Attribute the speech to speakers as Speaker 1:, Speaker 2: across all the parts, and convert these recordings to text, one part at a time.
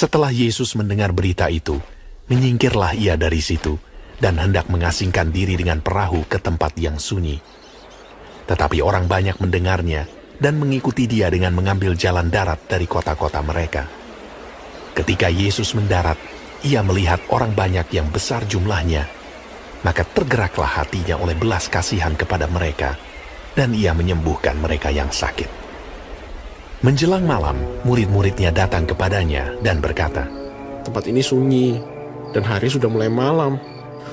Speaker 1: Setelah Yesus mendengar berita itu, menyingkirlah ia dari situ dan hendak mengasingkan diri dengan perahu ke tempat yang sunyi. Tetapi orang banyak mendengarnya dan mengikuti dia dengan mengambil jalan darat dari kota-kota mereka. Ketika Yesus mendarat, ia melihat orang banyak yang besar jumlahnya, maka tergeraklah hatinya oleh belas kasihan kepada mereka, dan ia menyembuhkan mereka yang sakit. Menjelang malam, murid-muridnya datang kepadanya dan berkata,
Speaker 2: "Tempat ini sunyi, dan hari sudah mulai malam.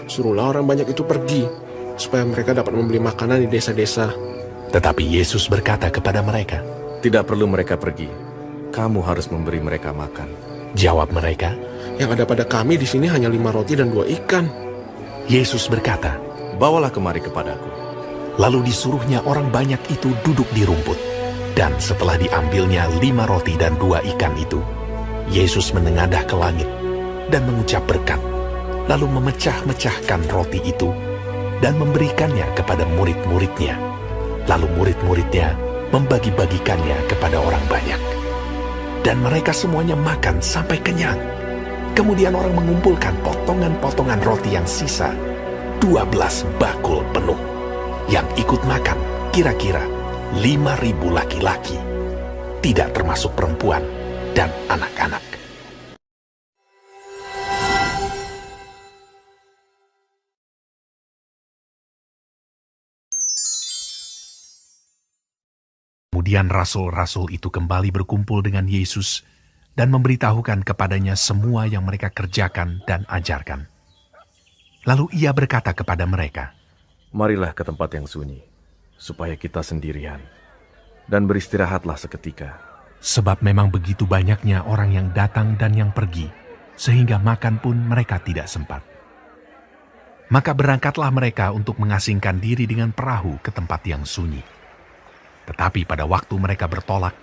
Speaker 2: Suruhlah orang banyak itu pergi, supaya mereka dapat membeli makanan di desa-desa."
Speaker 1: Tetapi Yesus berkata kepada mereka,
Speaker 3: "Tidak perlu mereka pergi. Kamu harus memberi mereka makan."
Speaker 1: Jawab mereka,
Speaker 2: "Yang ada pada kami di sini hanya 5 roti dan 2 ikan."
Speaker 1: Yesus berkata,
Speaker 3: "Bawalah kemari kepadaku."
Speaker 1: lalu disuruhnya orang banyak itu duduk di rumput. Dan setelah diambilnya 5 roti dan 2 ikan itu, Yesus menengadah ke langit dan mengucap berkat, lalu memecah-mecahkan roti itu dan memberikannya kepada murid-muridnya. Lalu murid-muridnya membagi-bagikannya kepada orang banyak. Dan mereka semuanya makan sampai kenyang. Kemudian orang mengumpulkan potongan-potongan roti yang sisa, 12 bakul penuh. Yang ikut makan kira-kira 5.000 laki-laki, tidak termasuk perempuan dan anak-anak. Kemudian rasul-rasul itu kembali berkumpul dengan Yesus dan memberitahukan kepadanya semua yang mereka kerjakan dan ajarkan. Lalu ia berkata kepada mereka,
Speaker 3: "Marilah ke tempat yang sunyi, supaya kita sendirian, dan beristirahatlah seketika."
Speaker 1: Sebab memang begitu banyaknya orang yang datang dan yang pergi, sehingga makan pun mereka tidak sempat. Maka berangkatlah mereka untuk mengasingkan diri dengan perahu ke tempat yang sunyi. Tetapi pada waktu mereka bertolak,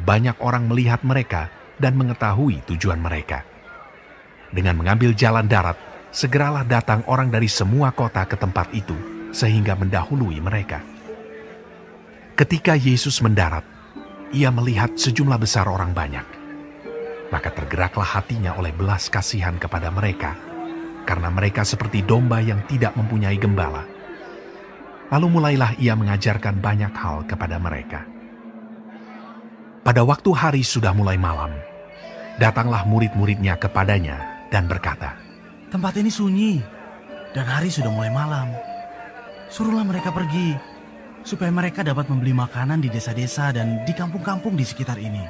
Speaker 1: banyak orang melihat mereka dan mengetahui tujuan mereka. Dengan mengambil jalan darat, segeralah datang orang dari semua kota ke tempat itu, sehingga mendahului mereka. Ketika Yesus mendarat, ia melihat sejumlah besar orang banyak. Maka tergeraklah hatinya oleh belas kasihan kepada mereka, karena mereka seperti domba yang tidak mempunyai gembala. Lalu mulailah ia mengajarkan banyak hal kepada mereka. Pada waktu hari sudah mulai malam, datanglah murid-muridnya kepadanya dan berkata,
Speaker 4: "Tempat ini sunyi, dan hari sudah mulai malam. Suruhlah mereka pergi, supaya mereka dapat membeli makanan di desa-desa dan di kampung-kampung di sekitar ini."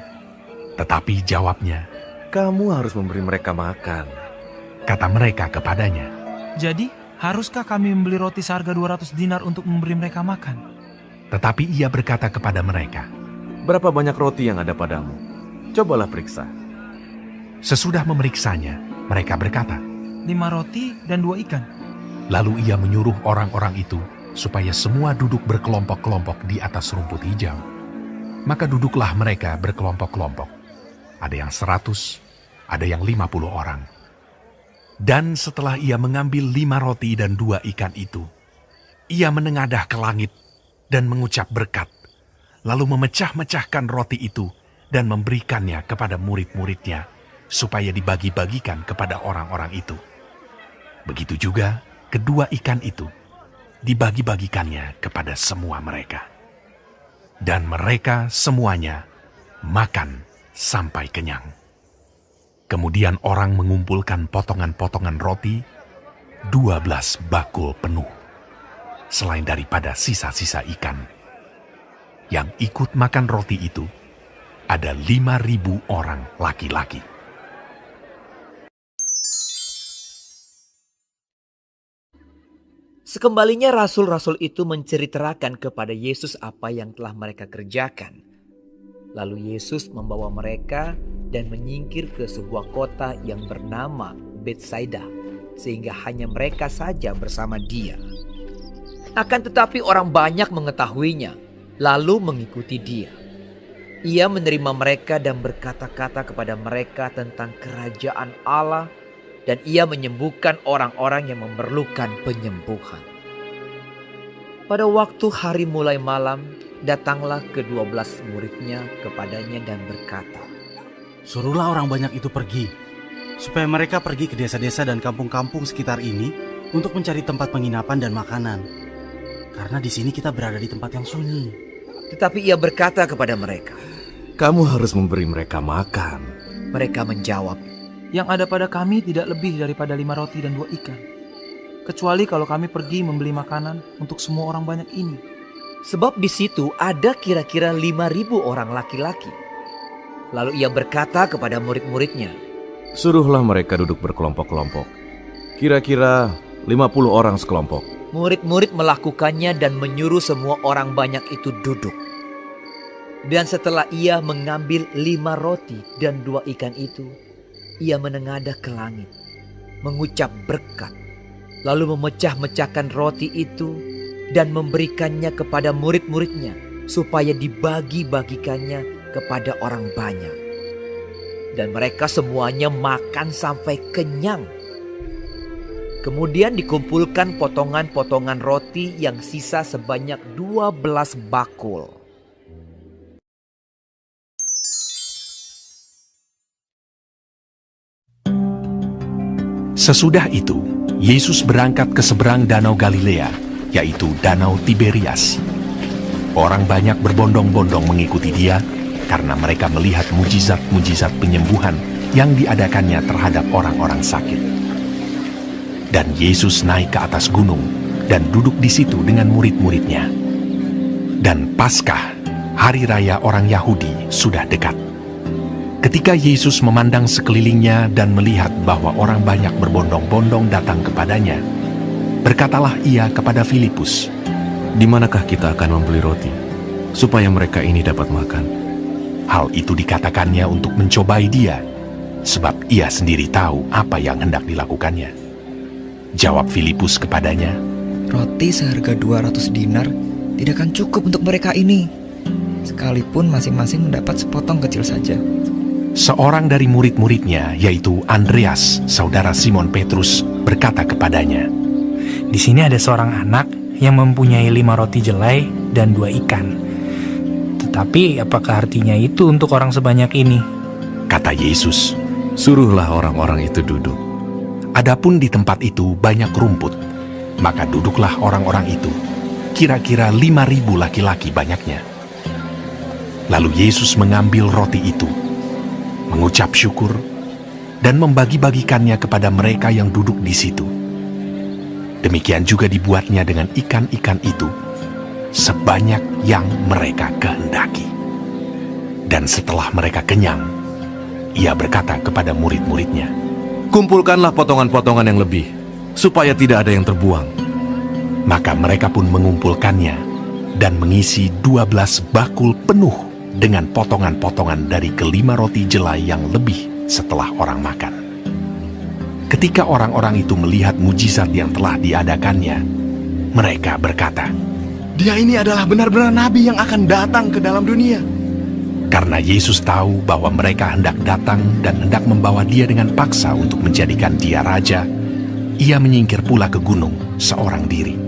Speaker 1: Tetapi jawabnya,
Speaker 3: "Kamu harus memberi mereka makan."
Speaker 1: kata mereka kepadanya,
Speaker 5: Jadi, haruskah kami membeli roti seharga 200 dinar untuk memberi mereka makan?
Speaker 1: tetapi ia berkata kepada mereka,
Speaker 3: "Berapa banyak roti yang ada padamu? Cobalah periksa."
Speaker 1: sesudah memeriksanya, mereka berkata,
Speaker 5: 5 roti dan 2 ikan.
Speaker 1: lalu ia menyuruh orang-orang itu supaya semua duduk berkelompok-kelompok di atas rumput hijau. Maka duduklah mereka berkelompok-kelompok. Ada yang 100, ada yang 50 orang. Dan setelah ia mengambil 5 roti dan 2 ikan itu, ia menengadah ke langit dan mengucap berkat, lalu memecah-mecahkan roti itu dan memberikannya kepada murid-muridnya, supaya dibagi-bagikan kepada orang-orang itu. Begitu juga kedua ikan itu dibagi-bagikannya kepada semua mereka. Dan mereka semuanya makan sampai kenyang. Kemudian orang mengumpulkan potongan-potongan roti, 12 bakul penuh, selain daripada sisa-sisa ikan. Yang ikut makan roti itu ada 5.000 orang laki-laki.
Speaker 6: Sekembalinya rasul-rasul itu menceritakan kepada Yesus apa yang telah mereka kerjakan. Lalu Yesus membawa mereka dan menyingkir ke sebuah kota yang bernama Betsaida, sehingga hanya mereka saja bersama dia. Akan tetapi orang banyak mengetahuinya, lalu mengikuti dia. Ia menerima mereka dan berkata-kata kepada mereka tentang kerajaan Allah, dan ia menyembuhkan orang-orang yang memerlukan penyembuhan. Pada waktu hari mulai malam, datanglah ke-12 muridnya kepadanya dan berkata,
Speaker 4: Suruhlah orang banyak itu pergi, supaya mereka pergi ke desa-desa dan kampung-kampung sekitar ini untuk mencari tempat penginapan dan makanan. Karena di sini kita berada di tempat yang sunyi.
Speaker 6: Tetapi ia berkata kepada mereka.
Speaker 3: Kamu harus memberi mereka makan.
Speaker 6: Mereka menjawab,
Speaker 5: Yang ada pada kami tidak lebih daripada 5 roti dan 2 ikan. Kecuali kalau kami pergi membeli makanan untuk semua orang banyak ini.
Speaker 6: sebab di situ ada kira-kira 5.000 orang laki-laki. Lalu ia berkata kepada murid-muridnya,
Speaker 3: Suruhlah mereka duduk berkelompok-kelompok. Kira-kira 50 orang sekelompok.
Speaker 6: murid-murid melakukannya dan menyuruh semua orang banyak itu duduk. Dan setelah ia mengambil 5 roti dan 2 ikan itu, ia menengadah ke langit, mengucap berkat, lalu memecah-mecahkan roti itu dan memberikannya kepada murid-muridnya supaya dibagi-bagikannya kepada orang banyak. Dan mereka semuanya makan sampai kenyang. Kemudian dikumpulkan potongan-potongan roti yang sisa sebanyak 12 bakul.
Speaker 1: Sesudah itu, Yesus berangkat ke seberang Danau Galilea, yaitu Danau Tiberias. Orang banyak berbondong-bondong mengikuti dia karena mereka melihat mujizat-mujizat penyembuhan yang diadakannya terhadap orang-orang sakit. Dan Yesus naik ke atas gunung dan duduk di situ dengan murid-muridnya. Dan Paskah, hari raya orang Yahudi, sudah dekat. Ketika Yesus memandang sekelilingnya dan melihat bahwa orang banyak berbondong-bondong datang kepadanya, berkatalah ia kepada Filipus,
Speaker 3: Di manakah kita akan membeli roti, supaya mereka ini dapat makan?
Speaker 1: hal itu dikatakannya untuk mencobai dia, sebab ia sendiri tahu apa yang hendak dilakukannya. Jawab Filipus kepadanya,
Speaker 7: Roti seharga 200 dinar tidak akan cukup untuk mereka ini, sekalipun masing-masing mendapat sepotong kecil saja.
Speaker 1: seorang dari murid-muridnya, yaitu Andreas, saudara Simon Petrus, berkata kepadanya,
Speaker 8: Di sini ada seorang anak yang mempunyai 5 roti jelai dan 2 ikan. Tetapi apakah artinya itu untuk orang sebanyak ini?
Speaker 1: kata Yesus.
Speaker 3: Suruhlah orang-orang itu duduk.
Speaker 1: Adapun di tempat itu banyak rumput, maka duduklah orang-orang itu, kira-kira 5.000 laki-laki banyaknya. Lalu Yesus mengambil roti itu, mengucap syukur, dan membagi-bagikannya kepada mereka yang duduk di situ. Demikian juga dibuatnya dengan ikan-ikan itu, sebanyak yang mereka kehendaki. Dan setelah mereka kenyang, ia berkata kepada murid-muridnya,
Speaker 3: Kumpulkanlah potongan-potongan yang lebih, supaya tidak ada yang terbuang.
Speaker 1: Maka mereka pun mengumpulkannya dan mengisi 12 bakul penuh dengan potongan-potongan dari ke-5 roti jelai yang lebih setelah orang makan. Ketika orang-orang itu melihat mujizat yang telah diadakannya, mereka berkata,
Speaker 2: Dia ini adalah benar-benar nabi yang akan datang ke dalam dunia.
Speaker 1: karena Yesus tahu bahwa mereka hendak datang dan hendak membawa dia dengan paksa untuk menjadikan dia raja, ia menyingkir pula ke gunung seorang diri.